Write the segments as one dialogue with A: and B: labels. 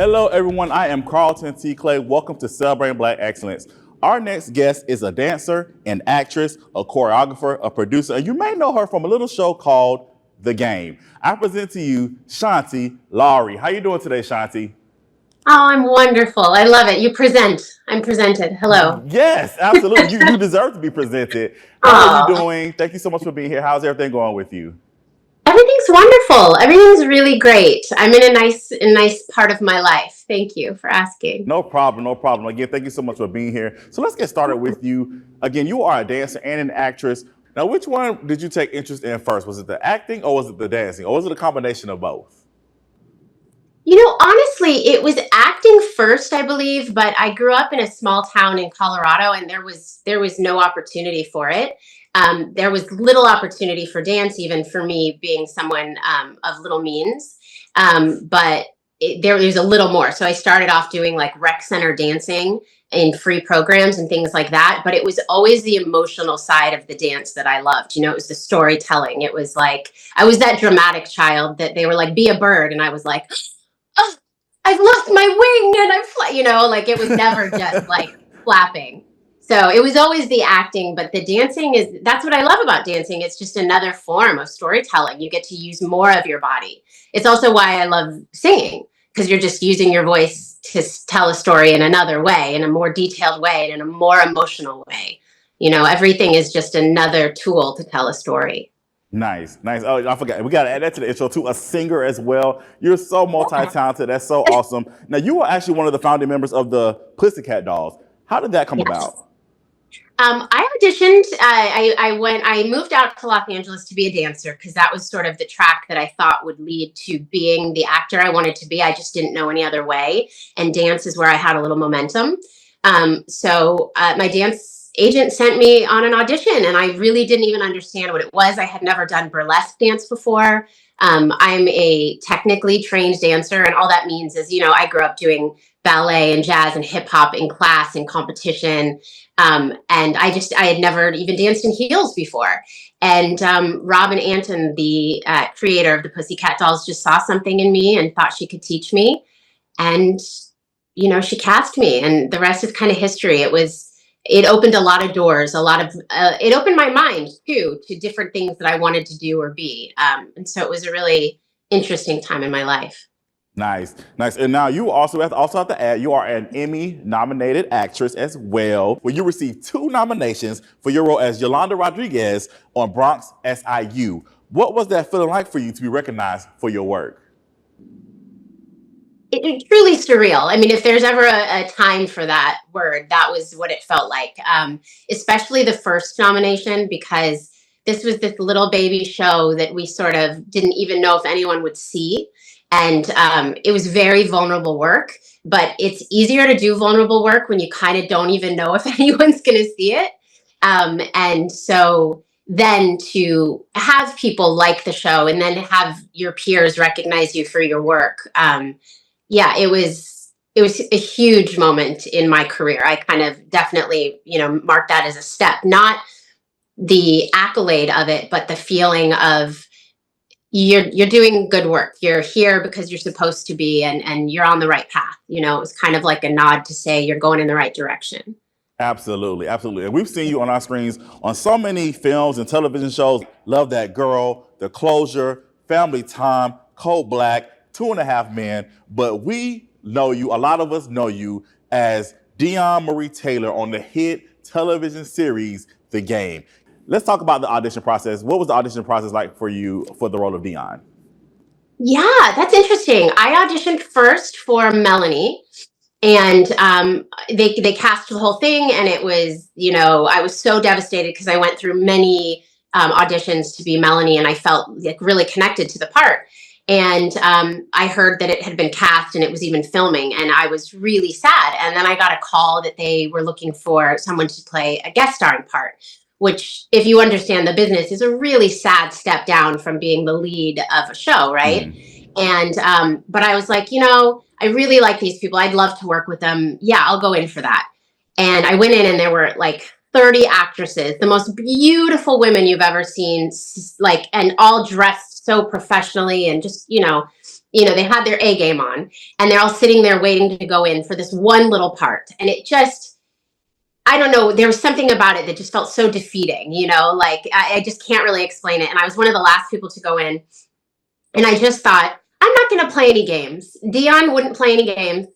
A: Hello, everyone. I am Carlton T. Clay. Welcome to Celebrating Black Excellence. Our next guest is a dancer, an actress, a choreographer, a producer, and you may know her from a little show called The Game. I present to you Shanti Lowry. How you doing today, Shanti?
B: Oh, I'm wonderful. I love it. You present. I'm presented. Hello.
A: Yes, absolutely. You deserve to be presented. How are you
B: Oh,
A: doing? Thank you so much for being here. How's everything going with you?
B: everything's wonderful. Everything's really great. I'm in a nice part of my life. Thank you for asking.
A: No problem, no problem. Again, thank you so much for being here. So let's get started with you. Again, you are a dancer and an actress. Now, which one did you take interest in first? Was it the acting or was it the dancing? Or was it a combination of both?
B: Honestly, it was acting first, I believe, but I grew up in a small town in Colorado, and there was no opportunity for it. There was little opportunity for dance, even for me being someone of little means. But there was a little more. So I started off doing like rec center dancing in free programs and things like that. But it was always the emotional side of the dance that I loved. It was the storytelling. It was like I was that dramatic child that they were like, be a bird. And I was like, oh, I've lost my wing and I'm like it was never just like flapping. So it was always the acting, but the dancing that's what I love about dancing. It's just another form of storytelling. You get to use more of your body. It's also why I love singing, because you're just using your voice to tell a story in another way, in a more detailed way, and in a more emotional way. Everything is just another tool to tell a story.
A: Nice, nice. Oh, I forgot. We got to add that to the intro too. A singer as well. You're so multi-talented. That's so awesome. Now, you were actually one of the founding members of the Pussycat Dolls. How did that come
B: Yes.
A: about?
B: I auditioned. I moved out to Los Angeles to be a dancer because that was sort of the track that I thought would lead to being the actor I wanted to be. I just didn't know any other way, and dance is where I had a little momentum. So my dance agent sent me on an audition, and I really didn't even understand what it was. I had never done burlesque dance before. I'm a technically trained dancer, and all that means is, I grew up doing ballet and jazz and hip hop in class and competition. And I had never even danced in heels before. And Robin Anton, the creator of the Pussycat Dolls, just saw something in me and thought she could teach me. And, she cast me, and the rest is kind of history. It opened a lot of doors, it opened my mind too, to different things that I wanted to do or be. And so it was a really interesting time in my life.
A: Nice, nice. And now you also have to add, you are an Emmy-nominated actress as well, where you received 2 nominations for your role as Yolanda Rodriguez on Bronx SIU. What was that feeling like for you to be recognized for your work?
B: It truly surreal. I mean, if there's ever a time for that word, that was what it felt like. Especially the first nomination, because this was this little baby show that we sort of didn't even know if anyone would see. And it was very vulnerable work, but it's easier to do vulnerable work when you kind of don't even know if anyone's going to see it. And so then to have people like the show and then have your peers recognize you for your work. Yeah, it was a huge moment in my career. I kind of definitely, marked that as a step, not the accolade of it, but the feeling of you're doing good work. You're here because you're supposed to be, and you're on the right path. It was kind of like a nod to say you're going in the right direction.
A: Absolutely, absolutely. And we've seen you on our screens on so many films and television shows. Love That Girl, The Closure, Family Time, Cold Black, Two and a Half Men. But we know you, a lot of us know you as Dionne Marie Taylor on the hit television series, The Game. Let's talk about the audition process. What was the audition process like for you for the role of Dionne?
B: Yeah, that's interesting. I auditioned first for Melanie, and they cast the whole thing, and it was, I was so devastated because I went through many auditions to be Melanie, and I felt like really connected to the part. And I heard that it had been cast and it was even filming, and I was really sad. And then I got a call that they were looking for someone to play a guest starring part, which, if you understand the business, is a really sad step down from being the lead of a show, right?
A: Mm.
B: And but I was like, I really like these people. I'd love to work with them. Yeah, I'll go in for that. And I went in, and there were like 30 actresses, the most beautiful women you've ever seen, like, and all dressed so professionally and just, they had their A game on, and they're all sitting there waiting to go in for this one little part. And it just, I don't know, there was something about it that just felt so defeating, like I just can't really explain it. And I was one of the last people to go in. And I just thought, I'm not going to play any games. Dionne wouldn't play any games.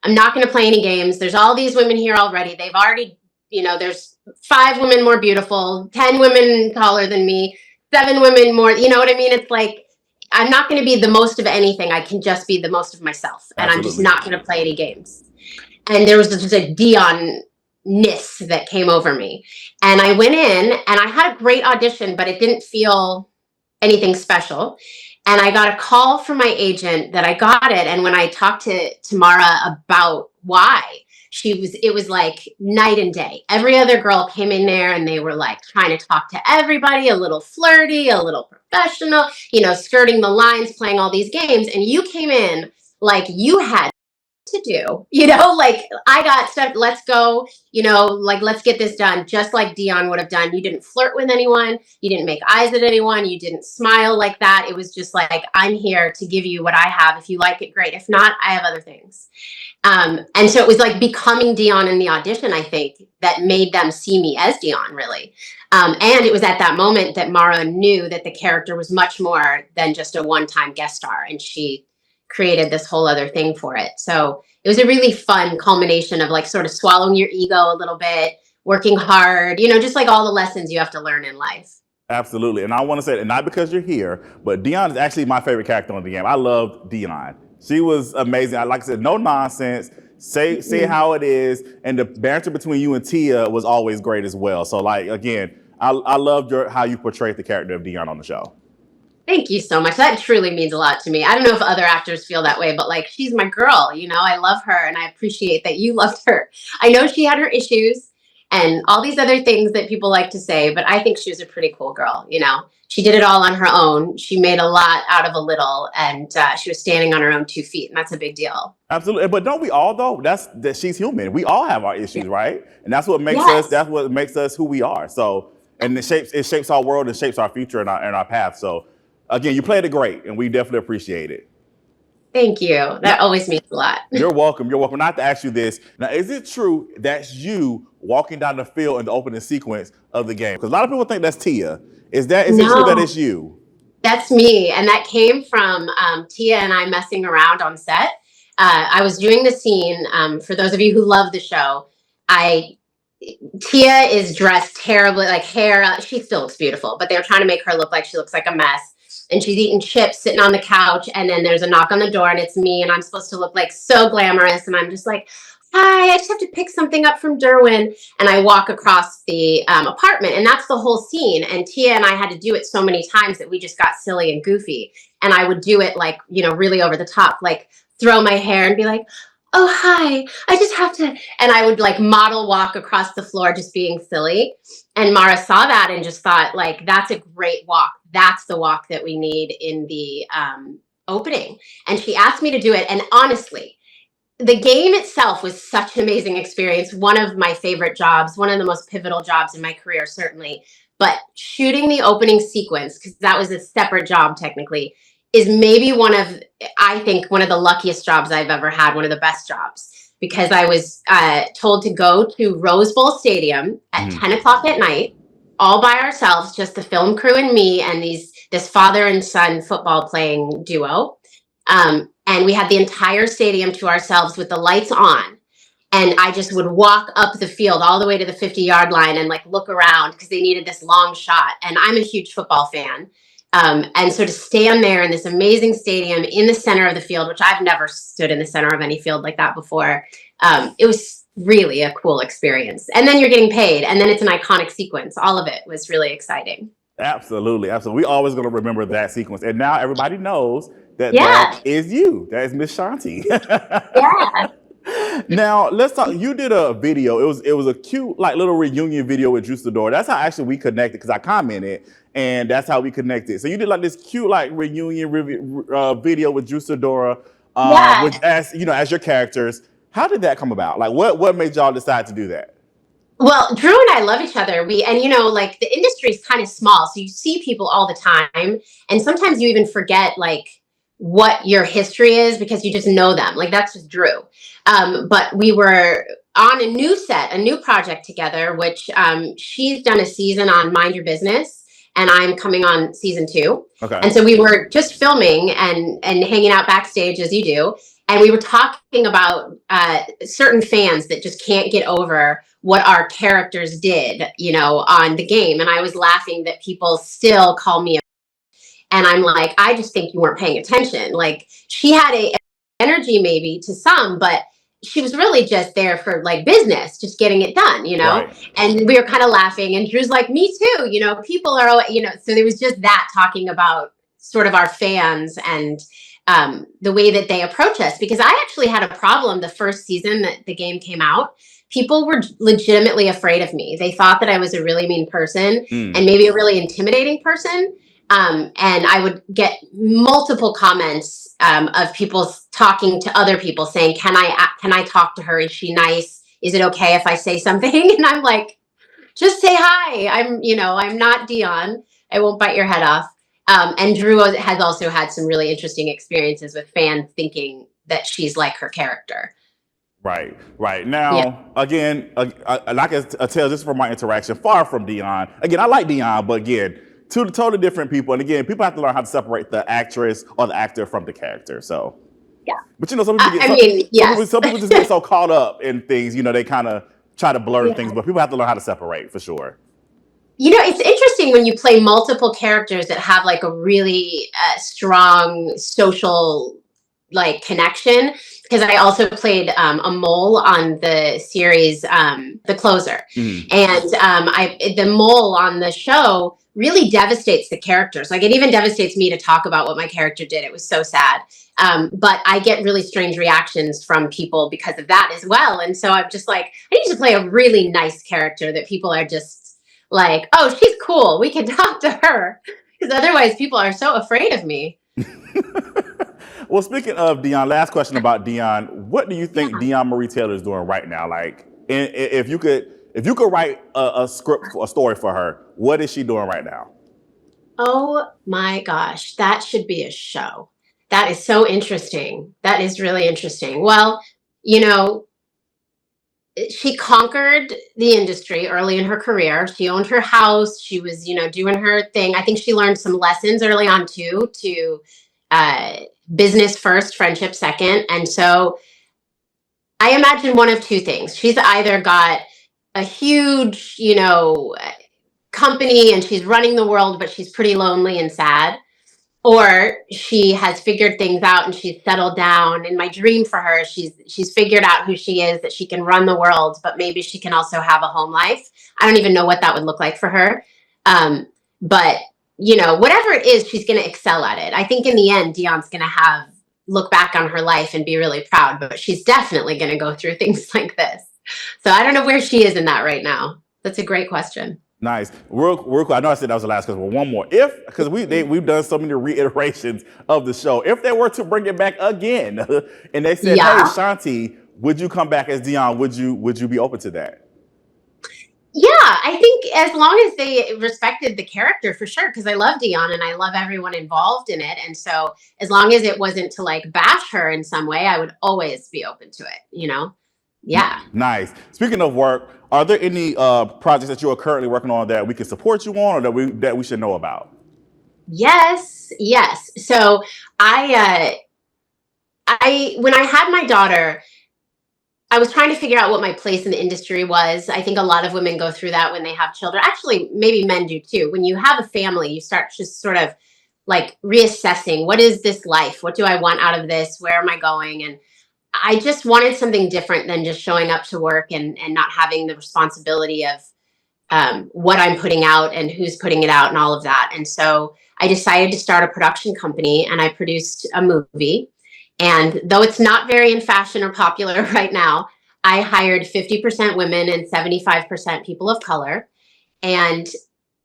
B: I'm not going to play any games. There's all these women here already. They've already, there's 5 women more beautiful, 10 women taller than me, 7 women more, you know what I mean? It's like, I'm not going to be the most of anything. I can just be the most of myself. And
A: Absolutely.
B: I'm just not going to play any games. And there was just a Dionne-ness that came over me. And I went in and I had a great audition, but it didn't feel anything special. And I got a call from my agent that I got it. And when I talked to Tamara about why, it was like night and day. Every other girl came in there and they were like trying to talk to everybody, a little flirty, a little professional, skirting the lines, playing all these games. And you came in like you had to do, like I got stuff, let's go, like let's get this done, just like Dionne would have done. You didn't flirt with anyone, you didn't make eyes at anyone, you didn't smile like that. It was just like, I'm here to give you what I have. If you like it, great. If not, I have other things. And so it was like becoming Dionne in the audition, I think, that made them see me as Dionne, really. And it was at that moment that Mara knew that the character was much more than just a one-time guest star, and she created this whole other thing for it. So it was a really fun culmination of like sort of swallowing your ego a little bit, working hard, just like all the lessons you have to learn in life.
A: Absolutely. And I want to say, and not because you're here, but Dionne is actually my favorite character on the game. I loved Dionne. She was amazing. Like I said, no nonsense. Say how it is. And the banter between you and Tia was always great as well. So like, again, I loved how you portrayed the character of Dionne on the show.
B: Thank you so much. That truly means a lot to me. I don't know if other actors feel that way, but like, she's my girl, I love her and I appreciate that you loved her. I know she had her issues and all these other things that people like to say, but I think she was a pretty cool girl. She did it all on her own. She made a lot out of a little, and she was standing on her own 2 feet, and that's a big deal. Absolutely.
A: But don't we all, though? That she's human. We all have our issues, right? And that's what makes us who we are. So, and it shapes our world and shapes our future and our path. So again, you played it great, and we definitely appreciate it.
B: Thank you. That always means a lot.
A: You're welcome. You're welcome. Not to ask you this. Now, is it true that's you walking down the field in the opening sequence of the game? Because a lot of people think that's Tia. Is it true that it's you?
B: That's me. And that came from Tia and I messing around on set. I was doing the scene. For those of you who love the show, Tia is dressed terribly, like hair. She still looks beautiful, but they're trying to make her look like she looks like a mess. And she's eating chips sitting on the couch. And then there's a knock on the door and it's me. And I'm supposed to look like so glamorous. And I'm just like, hi, I just have to pick something up from Derwin. And I walk across the apartment. And that's the whole scene. And Tia and I had to do it so many times that we just got silly and goofy. And I would do it like, really over the top, like throw my hair and be like, oh, hi, I just have to. And I would like model walk across the floor just being silly. And Mara saw that and just thought, like, that's a great walk. That's the walk that we need in the opening. And she asked me to do it. And honestly, the game itself was such an amazing experience. One of my favorite jobs, one of the most pivotal jobs in my career, certainly. But shooting the opening sequence, because that was a separate job technically, is maybe I think one of the luckiest jobs I've ever had, one of the best jobs. Because I was told to go to Rose Bowl Stadium at 10 o'clock at night, all by ourselves, just the film crew and me and this father and son football playing duo. And we had the entire stadium to ourselves with the lights on. And I just would walk up the field all the way to the 50-yard line and like look around because they needed this long shot. And I'm a huge football fan. And so to stand there in this amazing stadium in the center of the field, which I've never stood in the center of any field like that before, it was really a cool experience. And then you're getting paid, and then it's an iconic sequence. All of it was really exciting.
A: Absolutely. Absolutely. We're always going to remember that sequence. And now everybody knows that that is you. That is Miss Shanti.
B: Yeah.
A: Now let's talk. You did a video. It was a cute like little reunion video with Juice the Door. That's how actually we connected because I commented, and that's how we connected. So you did like this cute like reunion video with Juice the Door, as your characters. How did that come about? Like what made y'all decide to do that?
B: Well, Drew and I love each other. And like the industry is kind of small, so you see people all the time, and sometimes you even forget like what your history is because you just know them. Like that's just Drew. But we were on a new set, a new project together, which she's done a season on Mind Your Business, and I'm coming on season 2.
A: Okay.
B: And so we were just filming and hanging out backstage as you do, and we were talking about certain fans that just can't get over what our characters did, on the game. And I was laughing that people still call me and I'm like, I just think you weren't paying attention. Like she had a energy maybe to some, but she was really just there for like business, just getting it done.
A: Right.
B: And we were kind of laughing and Drew's like, me too, people are, so there was just that talking about sort of our fans and the way that they approach us, because I actually had a problem the first season that the game came out. People were legitimately afraid of me. They thought that I was a really mean person and maybe a really intimidating person. And I would get multiple comments of people talking to other people saying, can I talk to her? Is she nice? Is it okay if I say something? And I'm like, just say hi. I'm not Dionne. I won't bite your head off. And Drew has also had some really interesting experiences with fans thinking that she's like her character.
A: Right, right.
B: Yeah.
A: Now, again, and I can tell this from my interaction, far from Dionne. Again, I like Dionne, but again, two totally different people. And again, people have to learn how to separate the actress or the actor from the character. So,
B: Yeah.
A: but some people
B: yes.
A: some people just get so caught up in things. They kind of try to blur things. But people have to learn how to separate for sure.
B: It's interesting when you play multiple characters that have like a really strong social like connection, because I also played a mole on the series The Closer. And the mole on the show really devastates the characters. Like it even devastates me to talk about what my character did. It was so sad. But I get really strange reactions from people because of that as well. And so I'm just like, I need to play a really nice character that people are just like, oh, she's cool, we can talk to her, because otherwise people are so afraid of me.
A: Well, speaking of Dionne, last question about Dionne. What do you think
B: Yeah.
A: Dionne Marie Taylor is doing right now? Like, if you could write a script, a story for her, what is she doing right now?
B: Oh my gosh, that should be a show. That is so interesting. That is really interesting. Well, you know, she conquered the industry early in her career. She owned her house. She was, doing her thing. I think she learned some lessons early on too, to uh, business first, friendship second. And so I imagine one of two things. She's either got a huge, company and she's running the world, but she's pretty lonely and sad, or she has figured things out and she's settled down. In my dream for her, she's figured out who she is, that she can run the world, but maybe she can also have a home life. I don't even know what that would look like for her. But whatever it is, she's going to excel at it. I think in the end, Dionne's going to look back on her life and be really proud, but she's definitely going to go through things like this. So I don't know where she is in that right now. That's a great question.
A: Nice. Real quick. I know I said that was the last question, but one more. Because we've done so many reiterations of the show. If they were to bring it back again, and they said,
B: Yeah.
A: "Hey, Shanti, would you come back as Dionne? Would you be open to that?"
B: Yeah, I think as long as they respected the character, for sure, because I love Dionne and I love everyone involved in it. And so as long as it wasn't to like bash her in some way, I would always be open to it. Yeah.
A: Nice. Speaking of work, are there any projects that you are currently working on that we can support you on, or that we should know about?
B: Yes. So I when I had my daughter, I was trying to figure out what my place in the industry was. I think a lot of women go through that when they have children. Actually, maybe men do too. When you have a family, you start just sort of like reassessing, what is this life? What do I want out of this? Where am I going? And I just wanted something different than just showing up to work and not having the responsibility of what I'm putting out and who's putting it out and all of that. And so I decided to start a production company and I produced a movie. And though it's not very in fashion or popular right now, I hired 50% women and 75% people of color. And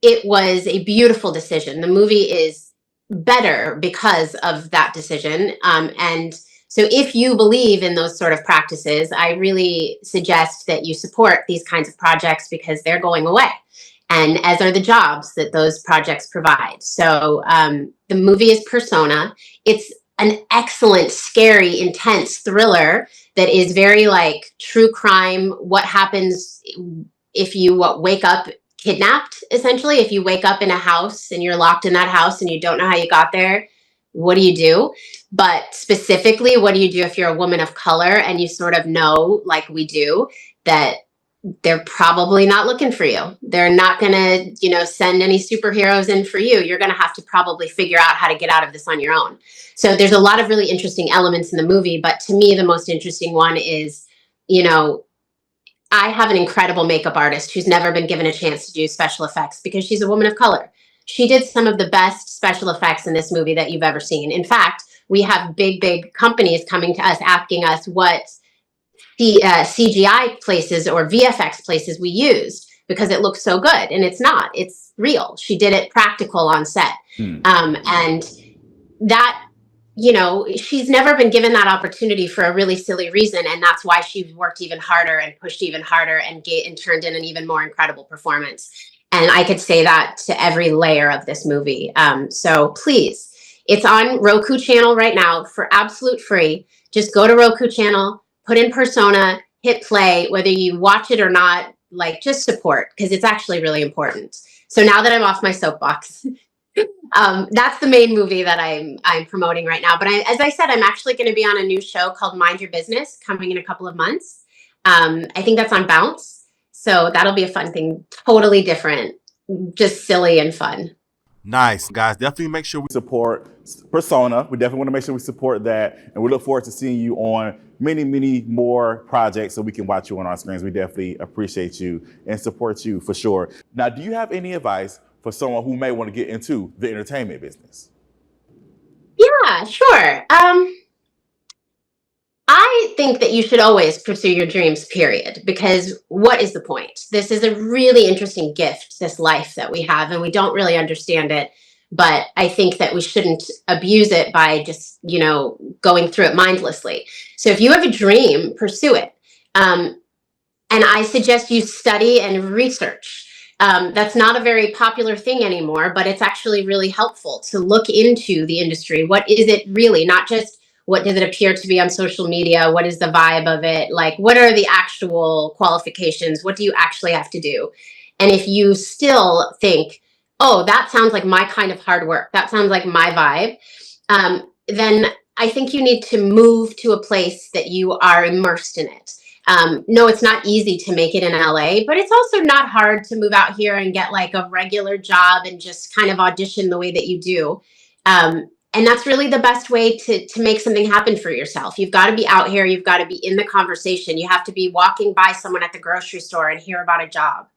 B: it was a beautiful decision. The movie is better because of that decision. And So if you believe in those sort of practices, I really suggest that you support these kinds of projects because they're going away, and as are the jobs that those projects provide. So the movie is Persona. It's an excellent, scary, intense thriller that is very like true crime. What happens if you wake up kidnapped, essentially? If you wake up in a house and you're locked in that house and you don't know how you got there, what do you do? But specifically, what do you do if you're a woman of color and you sort of know, like we do, that they're probably not looking for you. They're not going to, send any superheroes in for you. You're going to have to probably figure out how to get out of this on your own. So there's a lot of really interesting elements in the movie. But to me, the most interesting one is, I have an incredible makeup artist who's never been given a chance to do special effects because she's a woman of color. She did some of the best special effects in this movie that you've ever seen. In fact, we have big companies coming to us asking us what the CGI places or VFX places we used because it looks so good, and it's not. It's real. She did it practical on set, and that she's never been given that opportunity for a really silly reason, and that's why she worked even harder and pushed even harder and turned in an even more incredible performance. And I could say that to every layer of this movie. So please, it's on Roku channel right now for absolute free. Just go to Roku channel, put in Persona, hit play, whether you watch it or not, like just support, because it's actually really important. So now that I'm off my soapbox, that's the main movie that I'm promoting right now. But as I said, I'm actually going to be on a new show called Mind Your Business coming in a couple of months. I think that's on Bounce. So that'll be a fun thing, totally different, just silly and fun.
A: Nice, guys. Definitely make sure we support Persona. We definitely want to make sure we support that. And we look forward to seeing you on many more projects so we can watch you on our screens. We definitely appreciate you and support you for sure. Now, do you have any advice for someone who may want to get into the entertainment business?
B: Yeah, sure. I think that you should always pursue your dreams, period, because what is the point? This is a really interesting gift, this life that we have, and we don't really understand it. But I think that we shouldn't abuse it by just, going through it mindlessly. So if you have a dream, pursue it. And I suggest you study and research. That's not a very popular thing anymore, but it's actually really helpful to look into the industry. What is it really? Not just what does it appear to be on social media? What is the vibe of it? Like, what are the actual qualifications? What do you actually have to do? And if you still think, oh, that sounds like my kind of hard work, that sounds like my vibe, then I think you need to move to a place that you are immersed in it. No, it's not easy to make it in LA, but it's also not hard to move out here and get like a regular job and just kind of audition the way that you do. And that's really the best way to make something happen for yourself. You've got to be out here. You've got to be in the conversation. You have to be walking by someone at the grocery store and hear about a job.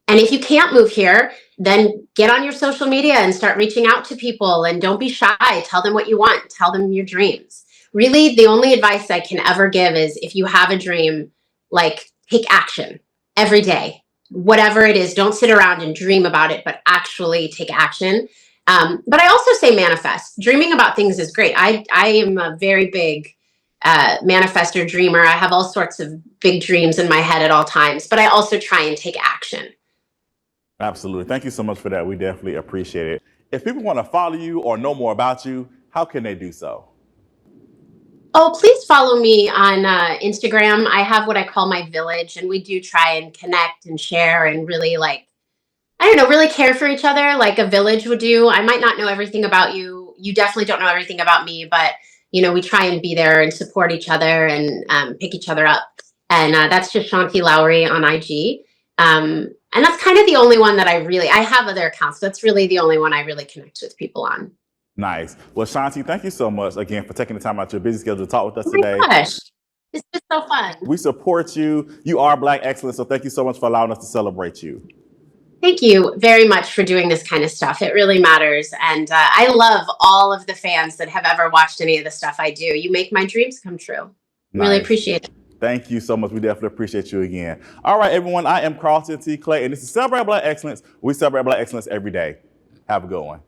B: And if you can't move here, then get on your social media and start reaching out to people, and don't be shy. Tell them what you want. Tell them your dreams. Really, the only advice I can ever give is if you have a dream, like take action every day, whatever it is. Don't sit around and dream about it, but actually take action. But I also say manifest. Dreaming about things is great. I am a very big manifestor, dreamer. I have all sorts of big dreams in my head at all times, but I also try and take action.
A: Absolutely. Thank you so much for that. We definitely appreciate it. If people want to follow you or know more about you, how can they do so?
B: Oh, please follow me on Instagram. I have what I call my village, and we do try and connect and share and really really care for each other like a village would do. I might not know everything about you. You definitely don't know everything about me, but we try and be there and support each other and pick each other up. And that's just Shanti Lowry on IG. And that's kind of the only one that I have other accounts. That's really the only one I really connect with people on.
A: Nice. Well, Shanti, thank you so much again for taking the time out your busy schedule to talk with us
B: Oh my
A: today.
B: gosh, this is so fun.
A: We support you. You are Black excellence, so thank you so much for allowing us to celebrate you.
B: Thank you very much for doing this kind of stuff. It really matters. And I love all of the fans that have ever watched any of the stuff I do. You make my dreams come true.
A: Nice.
B: Really appreciate it.
A: Thank you so much. We definitely appreciate you again. All right, everyone. I am Carlton T. Clay, and this is Celebrate Black Excellence. We celebrate Black excellence every day. Have a good one.